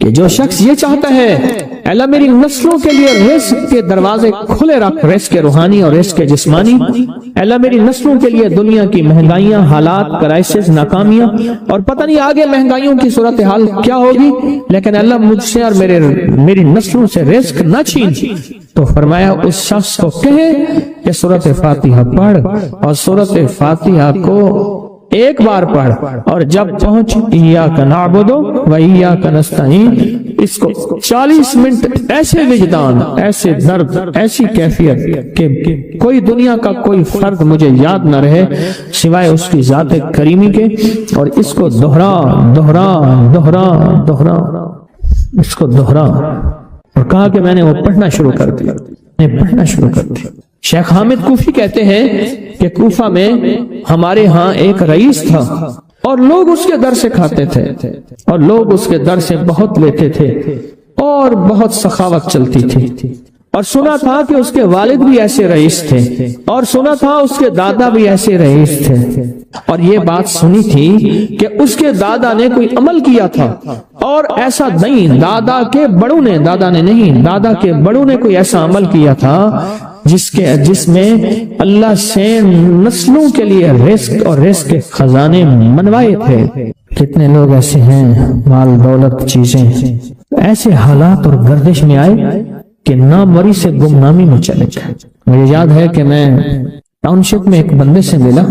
کہ جو شخص یہ چاہتا ہے اللہ میری نسلوں کے لیے رزق کے دروازے کھلے رکھ، رزق روحانی اور رزق جسمانی، اللہ میری نسلوں کے لیے دنیا کی مہنگائیاں، حالات، کرائسس، ناکامیاں، اور پتہ نہیں آگے مہنگائیوں کی صورتحال کیا ہوگی، لیکن اللہ مجھ سے اور میری نسلوں سے رزق نہ چھین، تو فرمایا اس شخص کو کہے کہ سورۃ فاتحہ پڑھ، اور سورۃ فاتحہ کو ایک بار پڑھ، اور جب پہنچ ایاک نعبد و ایاک نستعین، اس کو 40 منٹ ایسے وجدان، ایسے درد، ایسی کیفیت کہ کوئی دنیا کا کوئی فرد مجھے یاد نہ رہے سوائے اس کی ذات کریمی کے، اور اس کو دہرا دہرا دہرا دہرا، اس کو دہرا، اور کہا کہ میں نے وہ پڑھنا شروع کر دیا، پڑھنا شروع کر دیا۔ شیخ حامد کوفی کہتے ہیں کہ کوفہ میں ہمارے ہاں ایک رئیس تھا، اور لوگ اس کے در سے کھاتے تھے، اور لوگ اس کے در سے بہت لیتے تھے، اور بہت سخاوت چلتی تھی، اور سنا تھا کہ اس کے والد بھی ایسے رئیس تھے، اور سنا تھا اس کے دادا بھی ایسے رئیس تھے، اور یہ بات سنی تھی کہ اس کے دادا نے کوئی عمل کیا تھا، اور ایسا نہیں، دادا کے بڑوں نے کوئی ایسا عمل کیا تھا جس میں اللہ سے نسلوں کے لیے رزق اور رزق کے خزانے منوائے تھے۔ کتنے لوگ ایسے ہیں، مال دولت چیزیں، ایسے حالات اور گردش میں آئے کہ ناموری سے گمنامی میں چلے گئے۔ مجھے یاد ہے کہ میں ٹاؤن شپ میں ایک بندے سے ملا،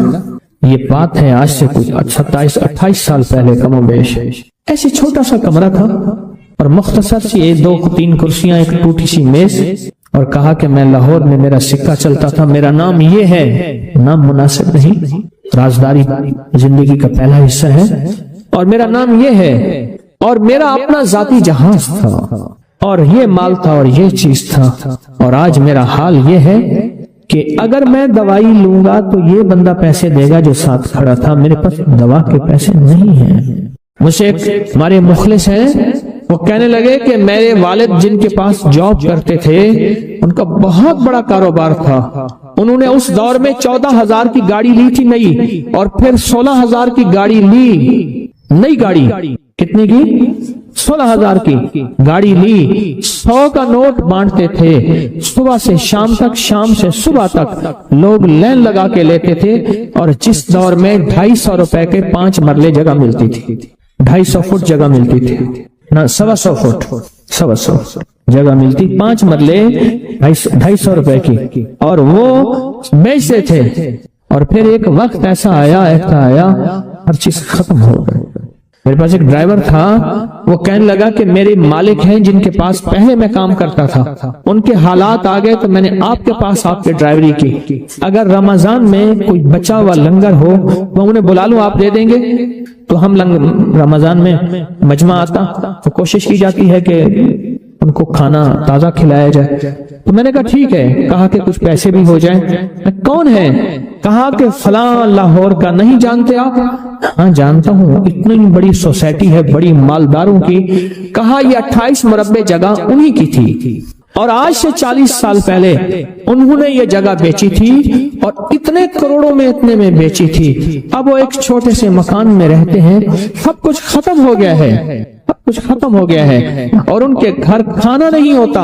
یہ بات ہے آج سے کچھ 27-28 سال پہلے کم و بیش، ایسی چھوٹا سا کمرہ تھا، اور مختصر سی 1-2-3 کرسیاں، ایک ٹوٹی سی میز، اور کہا کہ میں لاہور میں میرا سکہ چلتا تھا، میرا نام یہ ہے، نام مناسب نہیں، رازداری زندگی کا پہلا حصہ ہے، اور میرا نام یہ ہے، اور میرا اپنا ذاتی جہاز تھا، اور یہ مال تھا، اور یہ چیز تھا، اور آج میرا حال یہ ہے کہ اگر میں دوائی لوں گا تو یہ بندہ پیسے دے گا جو ساتھ کھڑا تھا، میرے پاس دوا کے پیسے نہیں ہیں۔ مجھے ایک ہمارے مخلص ہیں، وہ کہنے لگے کہ میرے والد جن کے پاس جاب کرتے تھے، ان کا بہت بڑا کاروبار تھا، انہوں نے اس دور میں 14,000 کی گاڑی لی تھی نئی، اور پھر 16,000 کی گاڑی لی، نئی گاڑی، کتنے کی؟ 16,000 کی گاڑی لی، 100 کا نوٹ بانٹتے تھے، صبح سے شام تک، شام سے صبح تک لوگ لین لگا کے لیتے تھے، اور جس دور میں 250 روپے کے 5 مرلے جگہ ملتی تھی، 250 فٹ جگہ ملتی تھی، نہ 125 فٹ، 125 جگہ ملتی، 5 مرلے 250 روپے کی، اور وہ بیچتے تھے۔ اور پھر ایک وقت ایسا آیا ہر چیز ختم ہو گئی۔ میرے پاس ایک ڈرائیور تھا، وہ کہنے لگا کہ میرے مالک ہیں جن کے پاس پہلے میں کام کرتا تھا، ان کے حالات آ گئے تو میں نے آپ کے پاس آپ کے ڈرائیوری کی، اگر رمضان میں کوئی بچا ہوا لنگر ہو وہ انہیں بلا لوں، آپ دے دیں گے؟ تو ہم رمضان میں مجمع آتا تو کوشش کی جاتی ہے کہ ان کو کھانا تازہ کھلایا جائے، تو میں نے کہا ٹھیک ہے، کہا کہ کچھ پیسے بھی ہو جائیں۔ کون ہے؟ کہا کہ فلاں لاہور کا، نہیں جانتے آپ؟ ہاں جانتا ہوں، اتنی بڑی سوسائٹی ہے، بڑی مالداروں کی۔ کہا یہ 28 مربع جگہ انہی کی تھی، اور آج سے 40 سال پہلے انہوں نے یہ جگہ بیچی تھی، اور اتنے کروڑوں میں اتنے میں بیچی تھی، اب وہ ایک چھوٹے سے مکان میں رہتے ہیں، سب کچھ ختم ہو گیا ہے، سب کچھ ختم ہو گیا ہے، اور ان کے گھر کھانا نہیں ہوتا،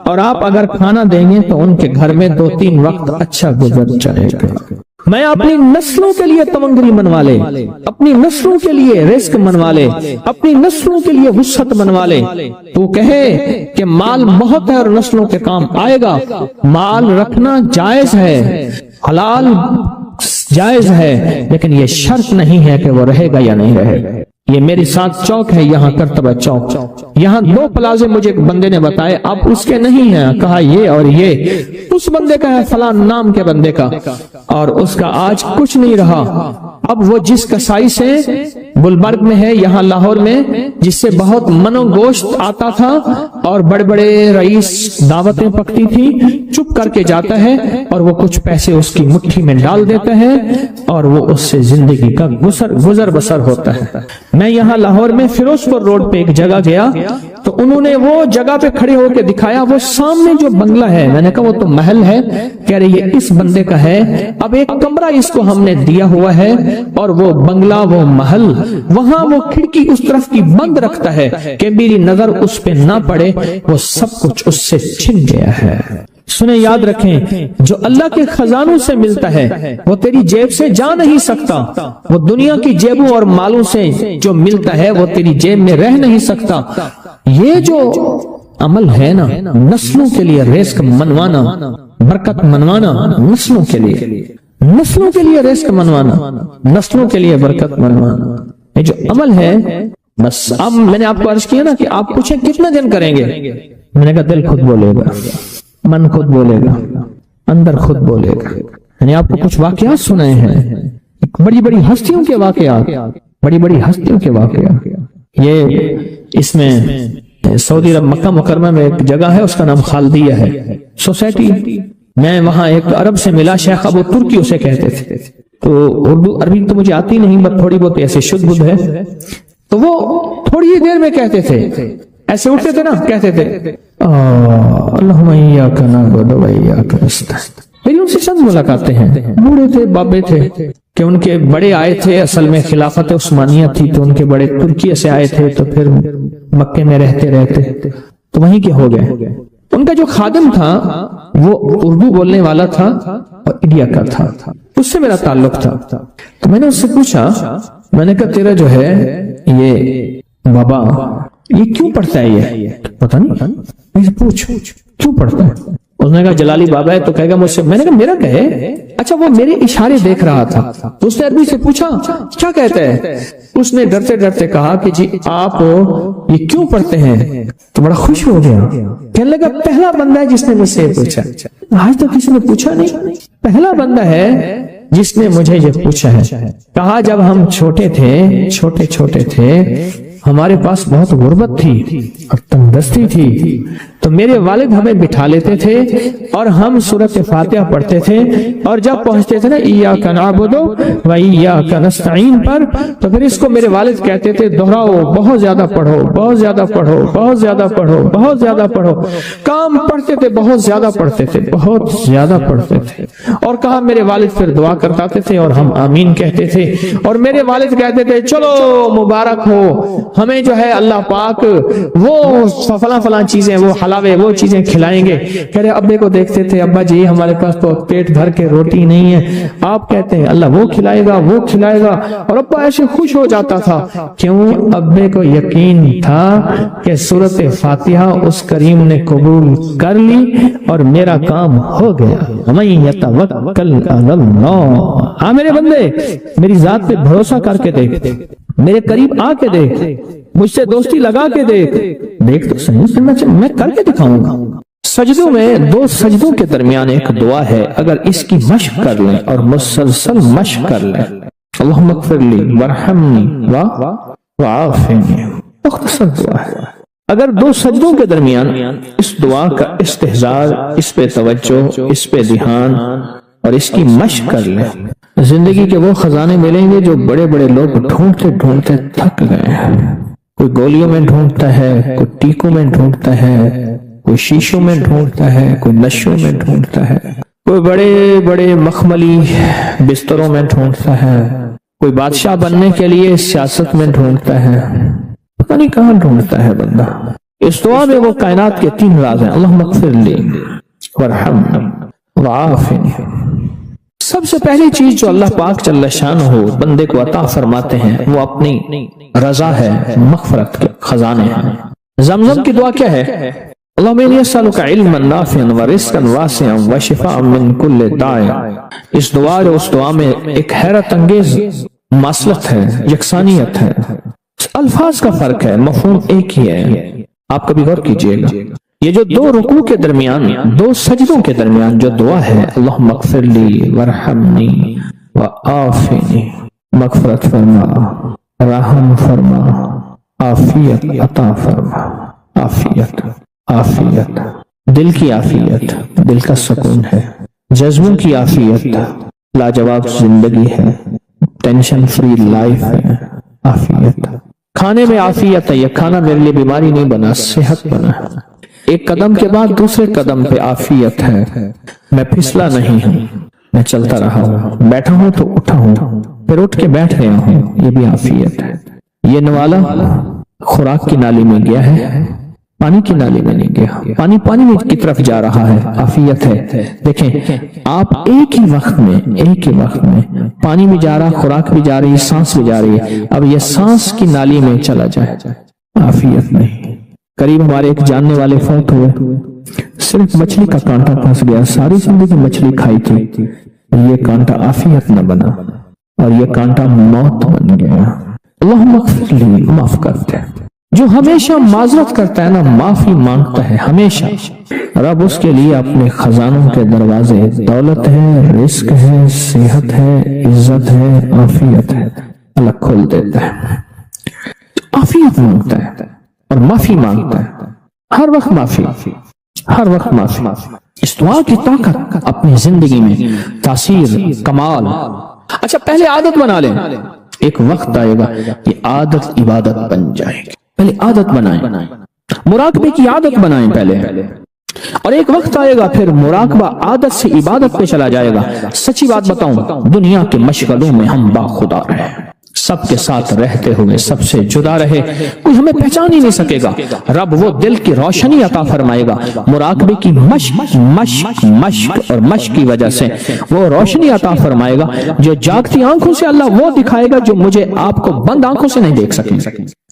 اور آپ اگر کھانا دیں گے تو ان کے گھر میں 2-3 وقت اچھا گزر جائے گا۔ میں اپنی نسلوں کے لیے تمنگری منوا لے، اپنی نسلوں کے لیے رزق منوا لے، اپنی نسلوں کے لیے وسعت منوا لے۔ تو کہے کہ مال بہت ہے اور نسلوں کے کام آئے گا، مال رکھنا جائز ہے، حلال جائز ہے، لیکن یہ شرط نہیں ہے کہ وہ رہے گا یا نہیں رہے گا۔ یہ میرے ساتھ چوک ہے، یہاں کرتبہ چوک، یہاں 2 پلازے مجھے ایک بندے نے بتائے، اب اس کے نہیں ہیں، کہا یہ اور یہ اس بندے کا ہے، فلاں نام کے بندے کا، اور اس کا آج کچھ نہیں رہا۔ اب وہ جس کسائی سے گلبرگ میں ہے، یہاں لاہور میں، جس سے بہت من و گوشت آتا تھا اور بڑے بڑے رئیس دعوتیں پکتی تھی، چپ کر کے جاتا ہے اور وہ کچھ پیسے اس کی مٹھی میں ڈال دیتا ہے اور وہ اس سے زندگی کا گزر بسر ہوتا ہے۔ میں یہاں لاہور میں فیروز پور روڈ پہ ایک جگہ گیا تو انہوں نے وہ جگہ پہ کھڑے ہو کے دکھایا، وہ سامنے جو بنگلہ ہے، میں نے کہا وہ تو محل ہے، کہہ رہے یہ اس بندے کا ہے، اب ایک کمرہ اس کو ہم نے دیا ہوا ہے اور وہ بنگلہ وہ محل وہاں وہ کھڑکی اس طرف کی بند رکھتا ہے کہ میری نظر اس پہ نہ پڑے، وہ سب کچھ اس سے چھن گیا ہے۔ سنیں، یاد رکھیں، جو اللہ کے خزانوں سے ملتا ہے وہ تیری جیب سے جا نہیں سکتا، وہ دنیا کی جیبوں اور مالوں سے جو ملتا ہے وہ تیری جیب میں رہ نہیں سکتا۔ یہ جو عمل ہے نا، نسلوں کے لیے رزق منوانا، برکت منوانا، نسلوں کے لیے رزق منوانا، نسلوں کے لیے برکت منوانا، یہ جو عمل ہے، بس اب میں نے آپ کو عرض کیا نا کہ آپ پوچھیں کتنا دن کریں گے، میں نے کہا دل خود بولے گا، من خود بولے گا، اندر خود بولے گا۔ میں نے آپ کو کچھ واقعات سنائے ہیں، بڑی بڑی ہستیوں کے واقعات، بڑی بڑی ہستیوں کے واقعات۔ یہ اس میں سعودی عرب مکہ مکرمہ میں ایک جگہ ہے، اس کا نام خالدیہ ہے سوسائٹی۔ میں وہاں ایک عرب سے ملا، شیخ ابو ترکی اسے کہتے تھے، تو اردو عربی تو مجھے آتی نہیں، بس تھوڑی بہت ایسے شدھ بدھ ہے، تو وہ تھوڑی ہی دیر میں کہتے تھے، ایسے اٹھتے تھے نا، کہتے تھے اللہم ایاک نعبد و ایاک نستعین۔ میری ان سے چند ملاقاتیں ہیں، بوڑھے تھے، بابے تھے، کہ ان کے بڑے آئے تھے، اصل میں خلافت عثمانیہ تھی تو ان کے بڑے ترکیہ سے آئے تھے، تو پھر مکے میں رہتے تو وہیں کے ہو گئے۔ ان کا جو خادم تھا وہ اردو بولنے والا تھا اور انڈیا کا تھا، اس سے میرا تعلق تھا۔ تو میں نے اس سے پوچھا، میں نے کہا تیرا جو ہے یہ بابا یہ کیوں پڑھتا ہے، یہ پتہ نہیں، پوچھ کیوں پڑھتا ہے؟ اس نے کہا جلالی بابا ہے تو کہے گا مجھ سے۔ میں نے کہا میرا کہے؟ اچھا وہ میرے اشارے دیکھ رہا تھا، تو اس نے عربی سے پوچھا کیا کہتا ہے؟ اس نے ڈرتے ڈرتے کہا کہ جی آپ یہ کیوں پڑھتے ہیں؟ تو بڑا خوش ہو گیا، کہنے لگا پہلا بندہ ہے جس نے مجھ سے یہ پوچھا، آج تو کسی نے پوچھا نہیں، پہلا بندہ ہے جس نے مجھے یہ پوچھا ہے۔ کہا جب ہم چھوٹے تھے ہمارے پاس بہت غربت تھی اور تندرستی تھی، تو میرے والد ہمیں بٹھا لیتے تھے اور ہم سورۃ فاتحہ پڑھتے تھے، اور جب پہنچتے تھے نا ایاک نعبد و ایاک نستعین پر، تو پھر اس کو میرے والد کہتے تھے دہراؤ، بہت زیادہ پڑھو، بہت زیادہ پڑھو، بہت زیادہ پڑھو، بہت زیادہ پڑھو۔ کام پڑھتے تھے، بہت زیادہ پڑھتے تھے، بہت زیادہ پڑھتے تھے، اور کہا میرے والد پھر دعا کرتے تھے اور ہم آمین کہتے تھے، اور میرے والد کہتے تھے چلو مبارک ہو، ہمیں جو ہے اللہ پاک وہ فلاں چیزیں، وہ حلاوے، وہ چیزیں کھلائیں گے۔ کہہ رہے ابے کو دیکھتے تھے، ابا جی ہمارے پاس تو پیٹ بھر کے روٹی نہیں ہے، آپ کہتے ہیں اللہ وہ کھلائے گا، وہ کھلائے گا، اور ابا ایسے خوش ہو جاتا تھا۔ کیوں؟ ابے کو یقین تھا کہ سورۃ فاتحہ اس کریم نے قبول کر لی اور میرا کام ہو گیا۔ وَمَن يَتَوَکَّلْ عَلَى اللَّهِ۔ ہاں میرے بندے، میری ذات پہ بھروسہ کر کے دیکھ، میرے قریب آ کے دیکھ، مجھ سے دوستی لگا کے دیکھ تو صحیح، میں کر کے دکھاؤں گا۔ سجدوں میں، دو سجدوں کے درمیان ایک دعا ہے، اگر اس کی مشق کر لیں اور مسلسل مشق کر لیں، اللہم اغفر لی وارحمنی وعافنی، مختصر دعا ہے۔ اگر دو سجدوں کے درمیان اس دعا کا استحضار، اس پہ توجہ، اس پہ دھیان اور اس کی مشق کر لیں، زندگی کے وہ خزانے ملیں گے جو بڑے بڑے لوگ ڈھونڈتے ڈھونڈتے تھک گئے ہیں۔ کوئی گولیوں میں ڈھونڈتا ہے، کوئی ٹیکوں میں ڈھونڈتا ہے، کوئی شیشوں میں ڈھونڈتا ہے، کوئی نشوں میں ڈھونڈتا ہے، کوئی بڑے بڑے مخملی بستروں میں ڈھونڈتا ہے، کوئی بادشاہ بننے کے لیے سیاست میں ڈھونڈتا ہے، پتہ نہیں کہاں ڈھونڈتا ہے بندہ۔ اس دعا میں وہ کائنات کے تین راز ہیں، اللہم اغفر لی وارحمنی وعافنی۔ سب سے پہلی چیز جو اللہ پاک جل شانہ بندے کو عطا فرماتے ہیں وہ اپنی رضا ہے، مغفرت کے خزانے ہیں۔ زمزم کی دعا کیا ہے؟ اللہم انی اسألک علما نافعا ورزقا واسعا وشفاء من کل داء۔ اس دعا اور اس دعا میں ایک حیرت انگیز ماثلت ہے، یکسانیت ہے، الفاظ کا فرق ہے، مفہوم ایک ہی ہے۔ آپ کبھی غور کیجئے گا، یہ جو دو رکوع کے درمیان، دو سجدوں کے درمیان جو دعا ہے، اللہم اغفر لی وارحمنی وعافنی، مغفرت فرما، رحم فرما، عافیت عطا فرما، عافیت، عافیت، دل کی عافیت، دل کا سکون ہے، جذبوں کی عافیت، لاجواب زندگی ہے، ٹینشن فری لائف ہے، عافیت، کھانے میں عافیت ہے، یہ کھانا میرے لیے بیماری نہیں بنا، صحت بنا ہے۔ ایک قدم کے بعد دوسرے قدم پہ عافیت ہے، میں پھسلا نہیں ہوں، میں چلتا رہا ہوں، بیٹھا ہوں تو اٹھا ہوں، پھر اٹھ کے بیٹھ گیا ہوں، یہ بھی عافیت ہے۔ یہ نوالا خوراک کی نالی میں گیا ہے، پانی کی نالی میں نہیں گیا، پانی میں کی طرف جا رہا ہے، عافیت ہے۔ دیکھیں آپ ایک ہی وقت میں پانی بھی جا رہا، خوراک بھی جا رہی ہے، سانس بھی جا رہی ہے، اب یہ سانس کی نالی میں چلا جائے، عافیت نہیں۔ قریب ہمارے ایک جاننے والے فوت ہوئے، صرف مچھلی کا کانٹا پھنس گیا، ساری زندگی مچھلی کھائی تھی، یہ کانٹا عافیت نہ بنا اور یہ کانٹا موت بن گیا۔ اللہم اغفر لی، معاف کرتے ہیں۔ جو ہمیشہ معذرت کرتا ہے نا، معافی مانگتا ہے ہمیشہ، رب اس کے لیے اپنے خزانوں کے دروازے، دولت ہے، رزق ہے، صحت ہے، عزت ہے، عافیت ہے، اللہ کھول دیتا ہے۔ عافیت مانگتا ہے اور معافی مانگتا ہے، ہر وقت معافی، ہر وقت معافی۔ اس دعا کی طاقت اپنی زندگی میں تاثیر، کمال۔ اچھا پہلے عادت بنا لیں، ایک وقت آئے گا کہ عادت عبادت بن جائے گی، پہلے عادت بنائیں، مراقبے کی عادت بنائیں پہلے، اور ایک وقت آئے گا پھر مراقبہ عادت سے عبادت پہ چلا جائے گا۔ سچی بات بتاؤں، دنیا کے مشغلوں میں ہم باخدا رہے، سب کے ساتھ رہتے ہوئے سب سے جدا رہے، کوئی ہمیں پہچان ہی نہیں سکے گا۔ رب وہ دل کی روشنی عطا فرمائے گا، مراقبے کی مشق اور مشق کی وجہ سے وہ روشنی عطا فرمائے گا جو جاگتی آنکھوں سے اللہ وہ دکھائے گا جو مجھے آپ کو بند آنکھوں سے نہیں دیکھ سکیں۔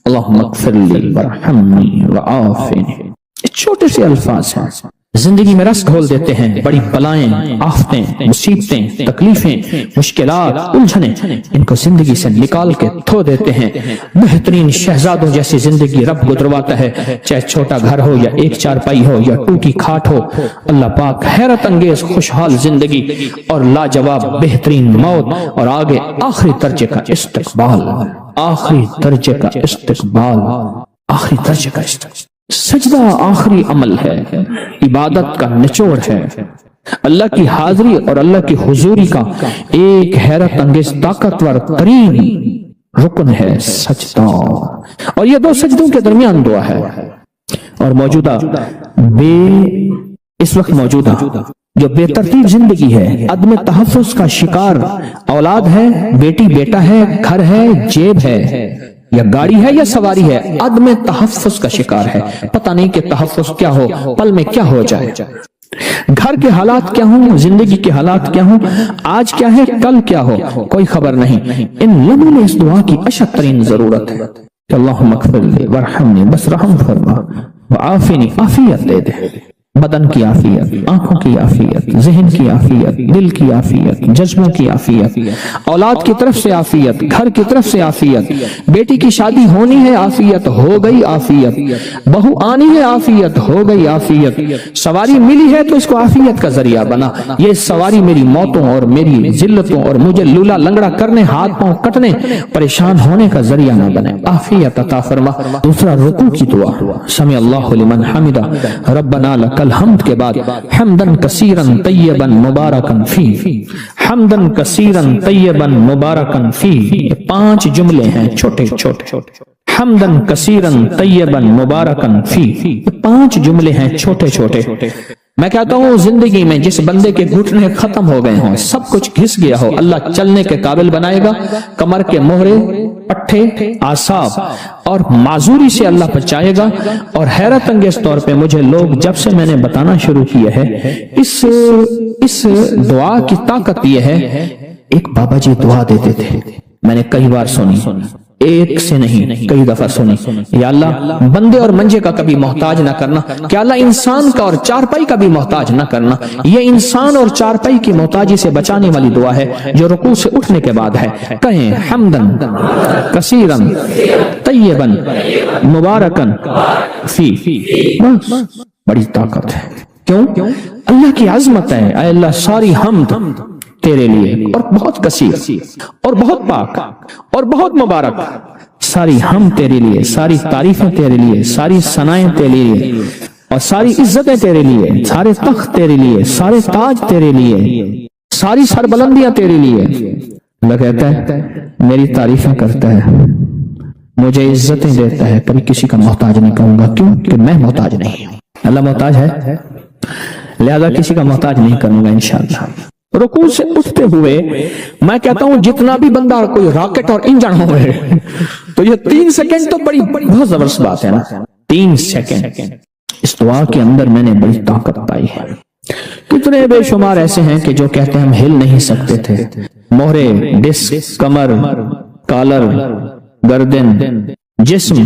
اللہم اغفر لی ورحمنی وعافنی، چھوٹے سے الفاظ ہیں، زندگی میں رس گھول دیتے ہیں۔ بڑی بلائیں، آفتیں، مصیبتیں، تکلیفیں، مشکلات، الجھنیں، ان کو زندگی سے نکال کے دھو دیتے ہیں۔ بہترین شہزادوں جیسی زندگی رب گزرواتا ہے، چاہے چھوٹا گھر ہو یا ایک چارپائی ہو یا ٹوٹی کھاٹ ہو۔ اللہ پاک حیرت انگیز خوشحال زندگی اور لاجواب بہترین موت، اور آگے آخری درجے کا استقبال، آخری درجے کا استقبال، آخری درجے کا استقبال۔ سجدہ آخری عمل ہے، عبادت کا نچوڑ ہے، اللہ کی حاضری اور اللہ کی حضوری کا ایک حیرت انگیز طاقتور ترین رکن ہے سجدہ، اور یہ دو سجدوں کے درمیان دعا ہے۔ اور موجودہ اس وقت موجودہ جو بے ترتیب زندگی ہے، عدم تحفظ کا شکار اولاد ہے، بیٹی بیٹا ہے، گھر ہے، جیب ہے یا گاڑی ہے یا سواری ہے، عدم تحفظ کا شکار ہے، پتہ نہیں کہ تحفظ کیا ہو، پل میں کیا ہو جائے، گھر کے حالات کیا ہوں، زندگی کے حالات کیا ہوں، آج کیا ہے کل کیا ہو، کوئی خبر نہیں۔ ان لمحوں میں اس دعا کی اشد ترین ضرورت ہے کہ اللہم اغفر لی ورحمنی، بس رحم فرما، وعافنی، عافیت دے دے، بدن کی عافیت، آنکھوں کی عافیت، ذہن کی عافیت، دل کی عافیت، جذبوں کی عافیت، اولاد کی طرف سے عافیت، گھر کی طرف سے عافیت، بیٹی کی شادی ہونی ہے عافیت، ہو گئی عافیت، بہو آنی ہے عافیت، ہو گئی عافیت، سواری ملی ہے تو اس کو عافیت کا ذریعہ بنا، یہ سواری میری موتوں اور میری ذلتوں اور مجھے لولا لنگڑا کرنے، ہاتھ پاؤں کٹنے، پریشان ہونے کا ذریعہ نہ بنے، عافیت عطا فرما۔ دوسرا رکوع کی دعا، سمع اللہ لمن حمدہ، ربنا لک الحمد کے بعد حمدن کثیرن طیبن مبارکن فی، حمدن کثیرن طیبن مبارکن فی، یہ 5 جملے ہیں چھوٹے چھوٹے، حمدن کثیرن طیبن مبارکن فی، یہ 5 جملے ہیں چھوٹے چھوٹے۔ میں کہتا ہوں زندگی میں جس بندے کے گھٹنے ختم ہو گئے ہوں، سب کچھ گھس گیا ہو، اللہ چلنے کے قابل بنائے گا، کمر کے مہرے، پٹھے، اعصاب اور معذوری سے اللہ بچائے گا۔ اور حیرت انگیز طور پہ مجھے لوگ جب سے میں نے بتانا شروع کیا ہے اس دعا کی طاقت یہ ہے، ایک بابا جی دعا دیتے تھے، میں نے کئی بار سنی، ایک سے نہیں کئی دفعہ سنی، یا اللہ بندے اور منجے کا کبھی محتاج نہ کرنا، کہ اللہ انسان کا اور چارپائی کا بھی محتاج نہ کرنا۔ یہ انسان اور چارپائی کی محتاجی سے بچانے والی دعا ہے جو رکوع سے اٹھنے کے بعد ہے۔ کہیں حمدن کثیرن طیبن مبارکن فی، بس بڑی طاقت ہے۔ کیوں؟ اللہ کی عظمت ہے، اے اللہ ساری حمد تیرے لیے، اور بہت کثیر اور بہت پاک اور بہت مبارک، ساری ہم تیرے لیے، ساری تعریفیں تیرے لیے، ساری ثنائیں تیرے لیے، اور ساری عزتیں تیرے لیے، سارے تخت تیرے لیے، سارے تاج تیرے لیے، ساری سربلندیاں تیرے لیے۔ اللہ کہتا ہے میری تعریفیں کرتا ہے، مجھے عزتیں دیتا ہے، کبھی کسی کا محتاج نہیں کہوں گا، کیوں کہ میں محتاج نہیں ہوں، اللہ محتاج ہے، لہذا کسی کا محتاج نہیں کروں گا انشاءاللہ۔ رکوع سے اٹھتے ہوئے میں کہتا ہوں جتنا بھی بندہ کوئی راکٹ اور انجن ہوئے تو یہ 3 سیکنڈ تو بہت زبردست بات ہے نا، 3 سیکنڈ اس دعا کے اندر میں نے بڑی طاقت پائی ہے۔ کتنے بے شمار ایسے ہیں کہ جو کہتے ہیں ہم ہل نہیں سکتے تھے، مہرے، ڈسک، کمر، کالر، گردن، جسم،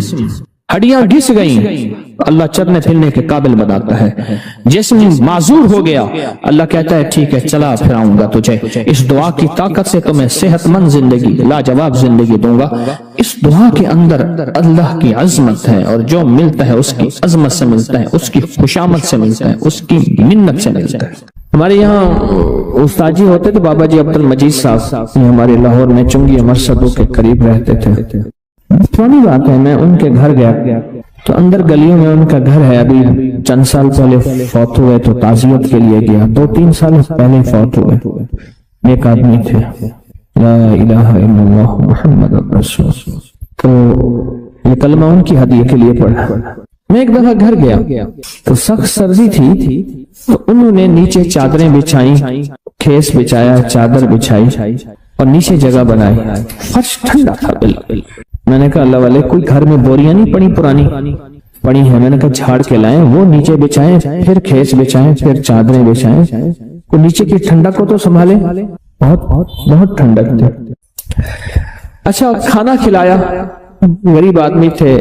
ہڈیاں گھس گئیں، اللہ چلنے پھرنے کے قابل بناتا ہے، جسم معذور ہو گیا، اللہ کہتا ہے ٹھیک ہے چلا پھراؤں گا تجھے، اس دعا کی طاقت سے تمہیں صحت مند زندگی، لاجواب زندگی دوں گا۔ اس دعا کے اندر اللہ کی عظمت ہے، اور جو ملتا ہے اس کی عظمت سے ملتا ہے، اس کی خوشامد سے ملتا ہے، اس کی منت سے ملتا ہے۔ ہمارے یہاں استاد جی ہوتے تھے بابا جی عبد المجید صاحب، یہ ہمارے لاہور میں چنگی امر صدو کے قریب رہتے تھے۔ پرانی بات ہے، میں ان کے گھر گیا تو اندر گلیوں میں ان کا گھر ہے، ابھی چند سال پہلے فوت ہوئے تو تعزیت کے لیے گیا، 2-3 سال پہلے فوت ہوئے۔ ایک آدمی تھے، لا الہ الا اللہ محمد رسول، تو یہ کلمہ ان کی ہدیے کے لیے پڑھا۔ میں ایک دفعہ گھر گیا تو سخت سردی تھی، تو انہوں نے نیچے چادریں بچھائیں، کھیس بچھایا، چادر بچھائی اور نیچے جگہ بنائی، فرش ٹھنڈا تھا بالکل۔ میں نے کہا اللہ والے کوئی گھر میں بوریاں نہیں پڑی، پرانی پڑی ہیں، میں نے کہا جھاڑ کے لائیں، وہ نیچے بچھائیں، پھر کھیس بچھائیں، پھر چادریں بچھائیں، کوئی نیچے کی ٹھنڈک کو تو سنبھالے، بہت ٹھنڈک تھی۔ اچھا کھانا کھلایا، غریب آدمی تھے،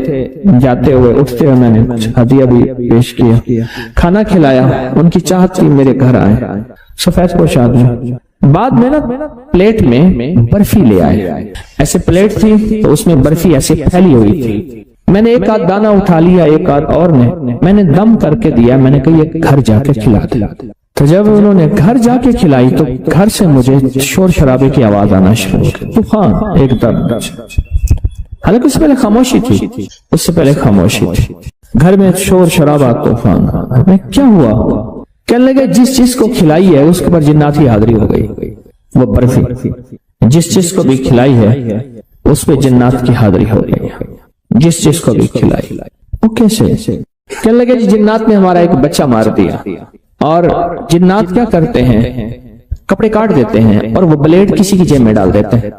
جاتے ہوئے اٹھتے ہوئے میں نے کچھ ہدیہ بھی پیش کیا، کھانا کھلایا، ان کی چاہت تھی میرے گھر آئے، سفید پوش آدمی۔ بعد میں نا پلیٹ میں برفی لے آئے، ایسے پلیٹ تھی تو اس میں برفی ایسے پھیلی ہوئی تھی، میں نے ایک آدھ دانہ اٹھا لیا، ایک آدھ اور میں نے دم کر کے دیا، میں نے کہا یہ گھر جا کے کھلا دے۔ تو جب انہوں نے گھر جا کے کھلائی تو گھر سے مجھے شور شرابے کی آواز آنا شروع ہو گئی، طوفان ایک دم، حالانکہ اس سے پہلے خاموشی تھی، اس سے پہلے خاموشی تھی، گھر میں شور شرابہ، طوفان۔ میں کیا ہوا؟ کہنے لگے جس چیز کو کھلائی ہے اس کے اوپر جنات کی حاضری ہو گئی، وہ برفی جس چیز کو بھی کھلائی ہے اس پہ جنات کی حاضری ہو گئی، جس چیز کو بھی کھلائی۔ وہ کیسے؟ کہنے لگے جنات نے ہمارا ایک بچہ مار دیا، اور جنات کیا کرتے ہیں، کپڑے کاٹ دیتے ہیں اور وہ بلیڈ کسی کی جیب میں ڈال دیتے ہیں،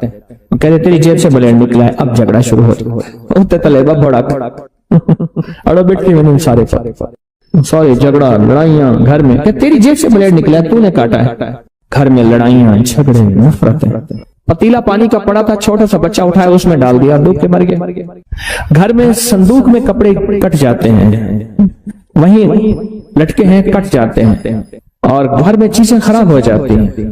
کہتے تیری جیب سے بلیڈ نکلا ہے، اب جھگڑا شروع ہوتے طلبہ بڑا اڑو بیٹھی میں سارے سوری جھگڑا، لڑائیاں گھر میں، کہ تیری جیب سے بلیڈ نکلا ہے، تو نے کاٹا ہے، گھر میں لڑائیاں، جھگڑے، نفرتیں۔ پتیلا پانی کا پڑا تھا، چھوٹا سا بچہ اٹھایا اس میں ڈال دیا، ڈوب کے مر گیا۔ گھر میں صندوق میں کپڑے کٹ جاتے ہیں، وہیں لٹکے ہیں، کٹ جاتے ہیں، اور گھر میں چیزیں خراب ہو جاتی ہیں،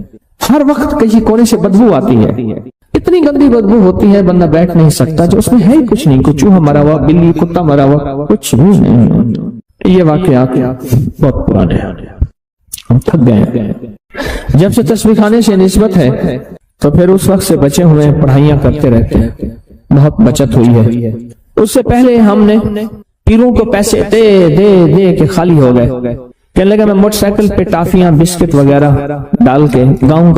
ہر وقت کسی کونے سے بدبو آتی ہے، اتنی گندی بدبو ہوتی ہے بندہ بیٹھ نہیں سکتا، جو اس میں ہے ہی کچھ نہیں، کوئی چوہا مرا ہوا، بلی، کتا مرا ہوا، کچھ بھی نہیں۔ یہ واقعات بہت پرانے ہیں، ہم تھک گئے ہیں۔ جب سے تسبیح خانے سے نسبت ہے تو پھر اس وقت سے بچے ہوئے پڑھائیاں کرتے رہتے ہیں، بہت بچت ہوئی ہے۔ اس سے پہلے ہم نے پیروں کو پیسے دے دے دے کے خالی ہو گئے، کہنے لگا میں موٹر سائیکل پہ ٹافیاں، بسکٹ وغیرہ ڈال کے گاؤں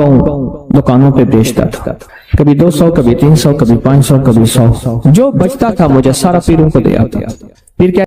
دکانوں پہ بیچتا تھا، کبھی 200، کبھی 300، کبھی 500، کبھی 100، جو بچتا تھا مجھے سارا پیروں کو دے آتا۔ پھر کیا